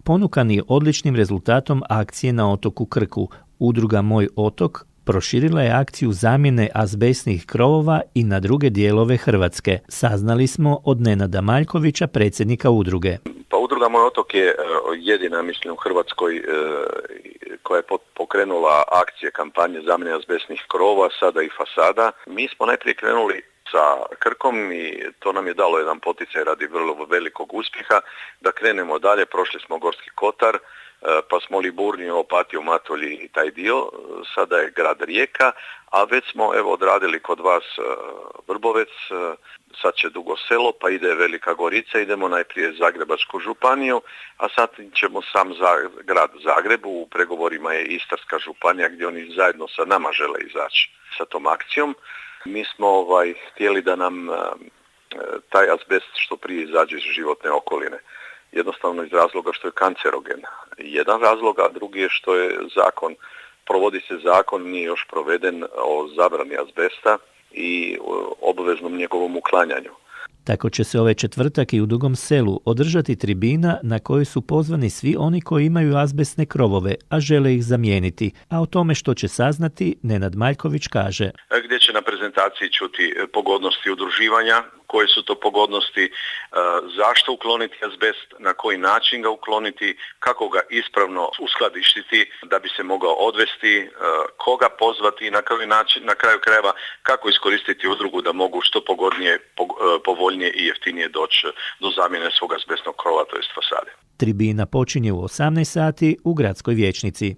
Ponukani odličnim rezultatom akcije na otoku Krku, udruga Moj otok proširila je akciju zamjene azbestnih krovova i na druge dijelove Hrvatske. Saznali smo od Nenada Maljkovića, predsjednika udruge. Pa udruga Moj otok je jedina, mislim, u Hrvatskoj koja je pokrenula akcije kampanje zamjene azbestnih krovova, sada i fasada. Mi smo najprije krenuli sa Krkom i to nam je dalo jedan poticaj radi vrlo velikog uspjeha da krenemo dalje. Prošli smo Gorski kotar, pa smo Liburniju, Opatiju, Matulji i taj dio. Sada je grad Rijeka, a već smo odradili kod vas Vrbovec, sad će Dugo Selo, pa ide Velika Gorica, idemo najprije Zagrebačku županiju, a sad ćemo sam grad Zagreb, u pregovorima je Istarska županija gdje oni zajedno sa nama žele izaći sa tom akcijom. Mi smo htjeli da nam taj azbest što prije izađe iz životne okoline. Jednostavno iz razloga što je kancerogen. Jedan razlog, a drugi je što je provodi se zakon, nije još proveden o zabrani azbesta i obaveznom njegovom uklanjanju. Tako će se ovaj četvrtak i u Dugom Selu održati tribina na kojoj su pozvani svi oni koji imaju azbestne krovove, a žele ih zamijeniti. A o tome što će saznati, Nenad Maljković kaže. Gdje će na prezentaciji čuti pogodnosti udruživanja, koje su to pogodnosti, zašto ukloniti azbest, na koji način ga ukloniti, kako ga ispravno uskladištiti da bi se mogao odvesti, koga pozvati i na kraju krajeva kako iskoristiti udrugu da mogu što pogodnije, povoljnije i jeftinije doći do zamjene svog azbestnog krova, to jest fasade. Tribina počinje u 18 sati u gradskoj vijećnici.